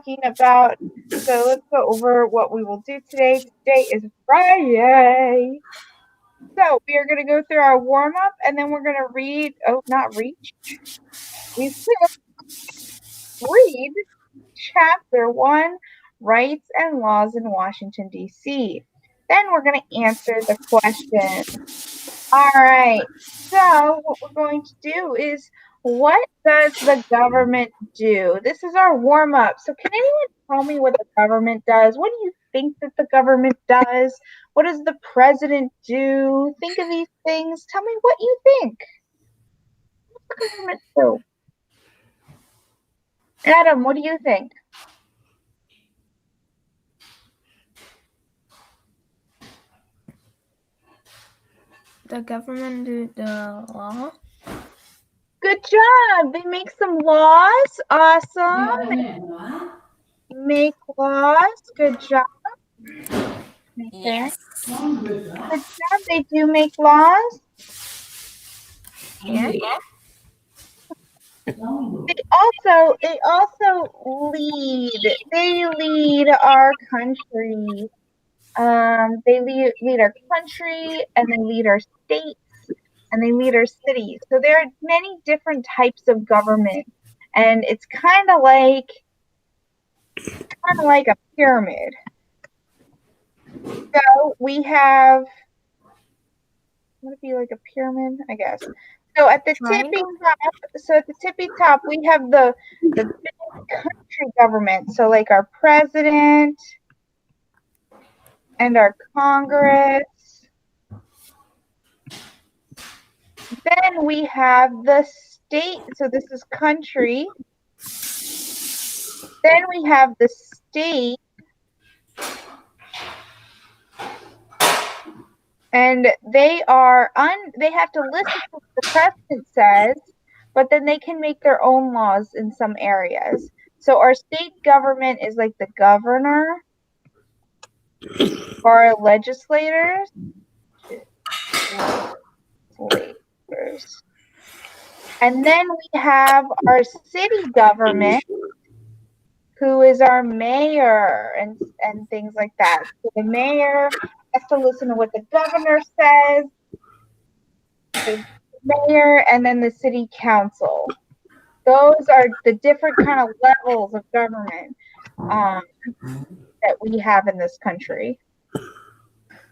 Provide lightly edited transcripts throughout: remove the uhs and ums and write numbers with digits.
talking about. So let's go over what we will do today. Today is Friday. So we are going to go through our warm up and then we're going to read. Oh, not reach. We will read chapter 1, Rights and Laws in Washington, D.C. Then we're going to answer the question. All right. So what we're going to do is, what does the government do? This is our warm up. So can anyone tell me what the government does? What do you think that the government does? What does the president do? Think of these things. Tell me what you think. What's the government do? Adam, what do you think? The government do the law. Good job. They make some laws. Awesome. Make laws. Good job. Yes. Good job. They do make laws. Yeah. They also lead. They lead our country. They lead our country, and they lead our states, and they lead our cities. So there are many different types of government, and it's kind of like a pyramid. So we have, would it be like a pyramid? I guess. So at the tippy top, we have the big country government. So like our president and our Congress. Then we have the state. So this is country. Then we have the state. And they have to listen to what the president says, but then they can make their own laws in some areas. So our state government is like the governor or our legislators. And then we have our city government, who is our mayor and things like that. So the mayor has to listen to what the governor says, the mayor, and then the city council. Those are the different kind of levels of government that we have in this country.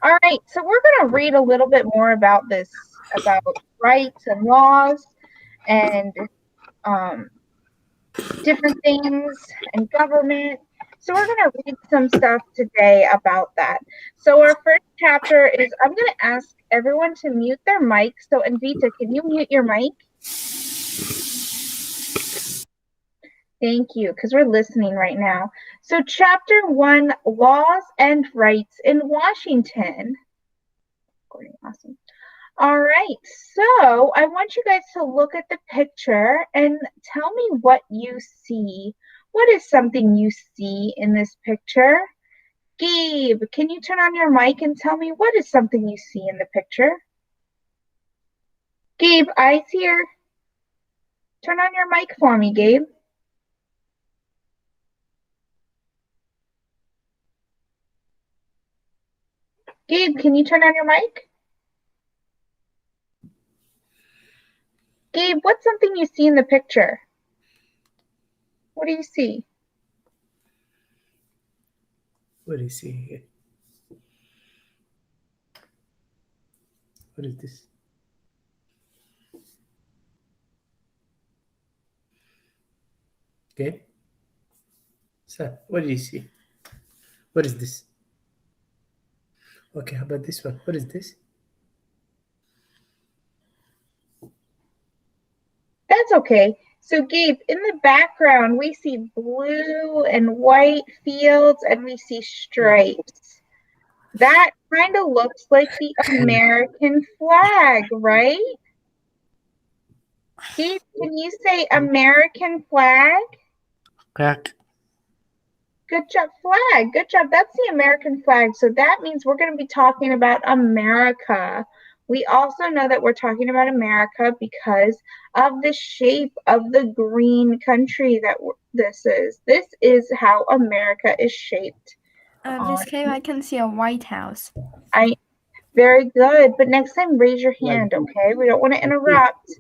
All right, so we're going to read a little bit more about this, about rights and laws and different things and government. So we're going to read some stuff today about that. So our first chapter is, I'm going to ask everyone to mute their mic. So Anvita, can you mute your mic? Thank you, because we're listening right now. So chapter 1, Laws and Rights in Washington. Awesome. All right, so I want you guys to look at the picture and tell me what you see. What is something you see in this picture? Gabe, can you turn on your mic and tell me what is something you see in the picture? Gabe, eyes here. Turn on your mic for me, Gabe. Gabe, can you turn on your mic? Gabe, what's something you see in the picture? What do you see? What do you see here? What is this? Okay. So, what do you see? What is this? Okay, how about this one? What is this? That's okay. So Gabe, in the background, we see blue and white fields and we see stripes. That kind of looks like the American flag, right? Gabe, can you say American flag? Correct. Good job, flag. Good job. That's the American flag. So that means we're going to be talking about America. We also know that we're talking about America because of the shape of the green country this is. This is how America is shaped. Miss Cave, I can see a White House. Very good. But next time, raise your hand, okay? We don't want to interrupt.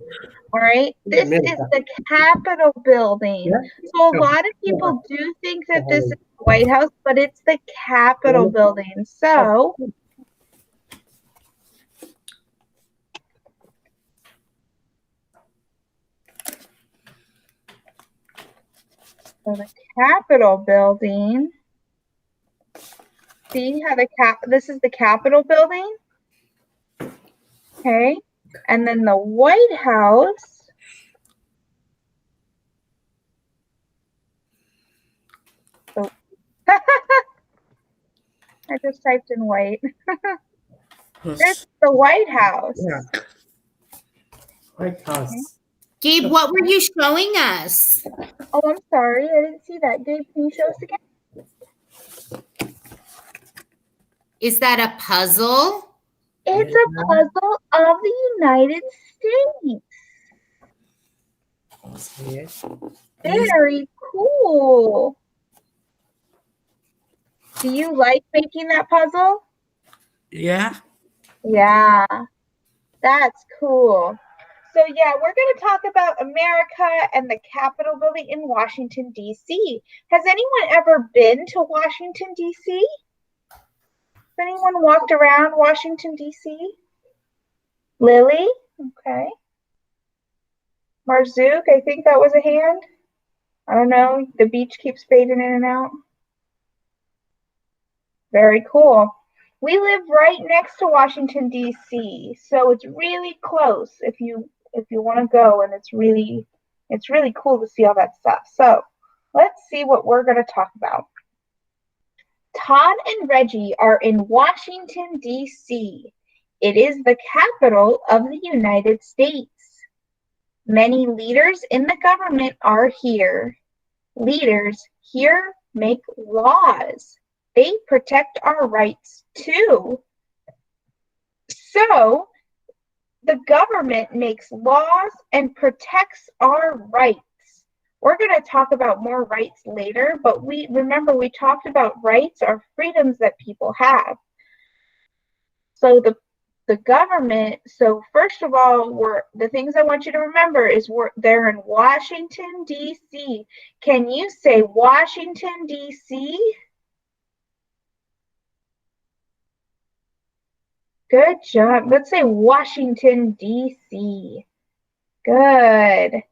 All right. This is the Capitol building. So a lot of people do think that this is the White House, but it's the Capitol building. So the Capitol building. See how this is the Capitol building? Okay. And then the White House. Oh. I just typed in white. It's the White House. Yeah. White House. Gabe, what were you showing us? Oh, I'm sorry. I didn't see that. Gabe, can you show us again? Is that a puzzle? It's a puzzle of the United States. Yes. Very cool. Do you like making that puzzle? Yeah. Yeah, that's cool. So yeah, we're going to talk about America and the Capitol building in Washington, D.C. Has anyone ever been to Washington, D.C.? Has anyone walked around Washington, D.C.? Lily? Okay. Marzook, I think that was a hand. I don't know. The beach keeps fading in and out. Very cool. We live right next to Washington, D.C., so it's really close if you want to go, and it's really cool to see all that stuff. So let's see what we're going to talk about. Todd and Reggie are in Washington, D.C. It is the capital of the United States. Many leaders in the government are here. Leaders here make laws. They protect our rights too. So the government makes laws and protects our rights. We're going to talk about more rights later, but we talked about rights are freedoms that people have. So the government, so first of all, the things I want you to remember is they're in Washington, D.C. Can you say Washington, D.C.? Good job. Let's say Washington, D.C. Good.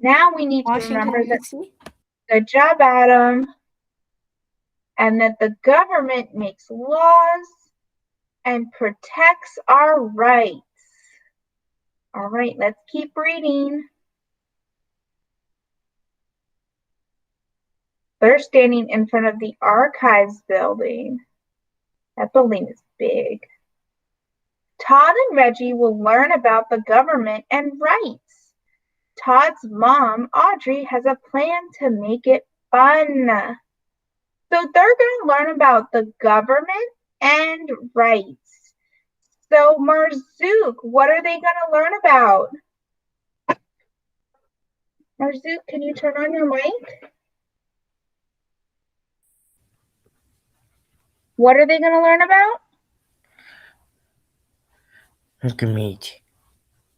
Now we need to remember that. Good job, Adam. And that the government makes laws and protects our rights. All right, let's keep reading. They're standing in front of the archives building. That building is big. Todd and Reggie will learn about the government and rights. Todd's mom, Audrey, has a plan to make it fun. So they're going to learn about the government and rights. So Marzook, what are they going to learn about? Marzook, can you turn on your mic? What are they going to learn about?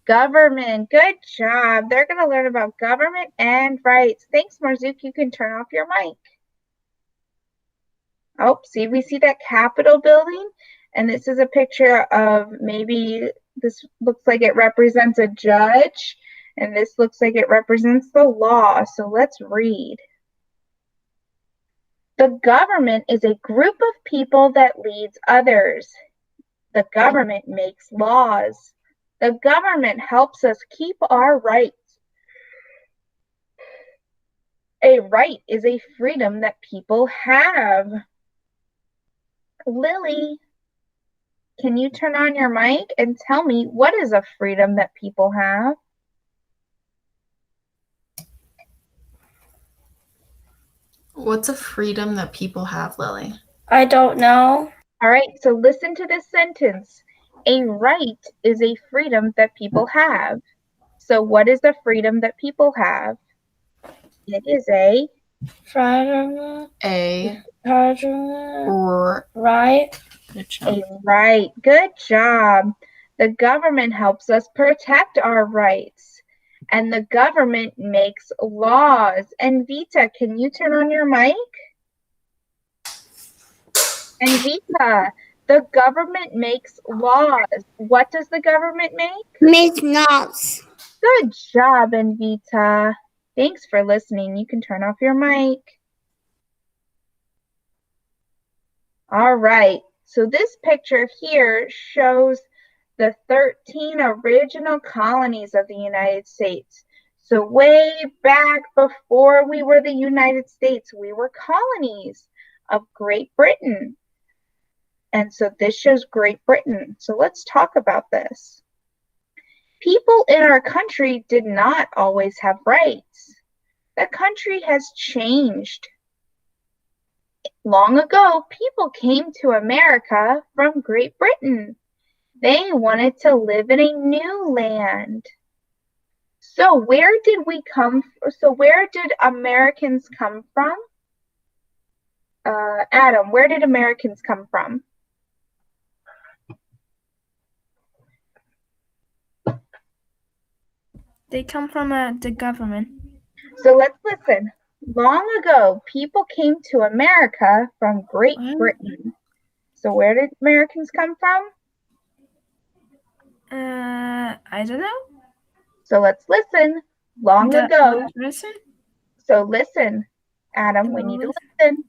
Government. Good job. They're going to learn about government and rights. Thanks, Marzook. You can turn off your mic. Oh, see, we see that Capitol building, and this is a picture of maybe this looks like it represents a judge, and this looks like it represents the law. So let's read. The government is a group of people that leads others. The government makes laws. The government helps us keep our rights. A right is a freedom that people have. Lily, can you turn on your mic and tell me what is a freedom that people have? What's a freedom that people have, Lily? I don't know. All right, so listen to this sentence. A right is a freedom that people have. So what is the freedom that people have? It is a Federal A right. good job. right. Good job. The government helps us protect our rights, and the government makes laws. And Vita, can you turn on your mic? And Vita, the government makes laws. What does the government make? Make laws. Good job, Anvita. Thanks for listening. You can turn off your mic. All right. So this picture here shows the 13 original colonies of the United States. So way back before we were the United States, we were colonies of Great Britain. And so this shows Great Britain. So let's talk about this. People in our country did not always have rights. The country has changed. Long ago, people came to America from Great Britain. They wanted to live in a new land. So where did Americans come from? Adam, where did Americans come from? They come from the government. So let's listen. Long ago, people came to America from Great Britain. So where did Americans come from? I don't know. So let's listen. Long ago. Listen. So listen, Adam, we need to listen.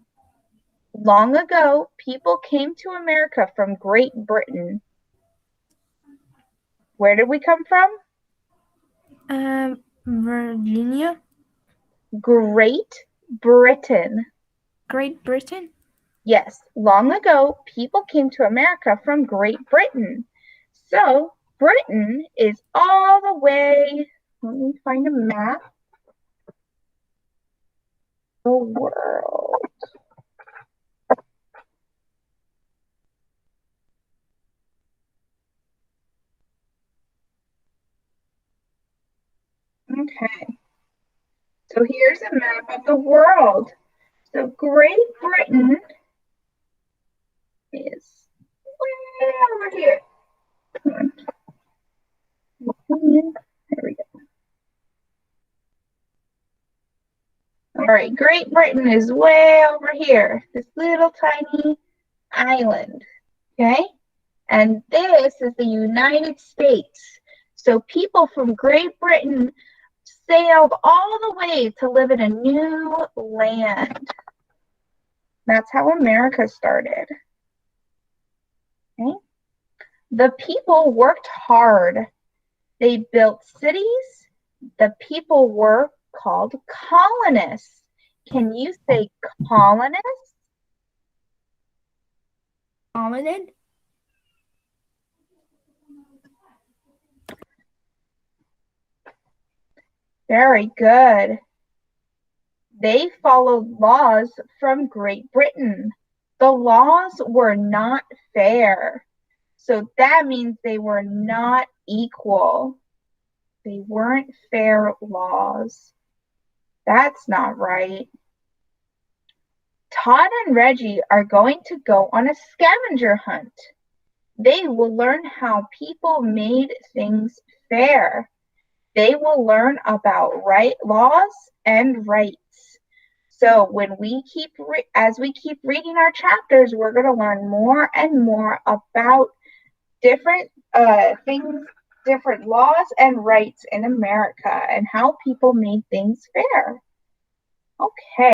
Long ago, people came to America from Great Britain. Where did we come from? Virginia. Great Britain. Great Britain. Yes, long ago, people came to America from Great Britain. So Britain is all the way, let me find a map. The world. Okay. So here's a map of the world. So Great Britain is way over here. Come on. There we go. All right, Great Britain is way over here, this little tiny island, okay? And this is the United States. So people from Great Britain sailed all the way to live in a new land. That's how America started. Okay? The people worked hard. They built cities. The people were called colonists. Can you say colonists? Colonist. Very good. They followed laws from Great Britain. The laws were not fair. So that means they were not equal. They weren't fair laws. That's not right. Todd and Reggie are going to go on a scavenger hunt. They will learn how people made things fair. They will learn about laws and rights. So as we keep reading our chapters, we're going to learn more and more about different things, different laws and rights in America and how people made things fair. Okay.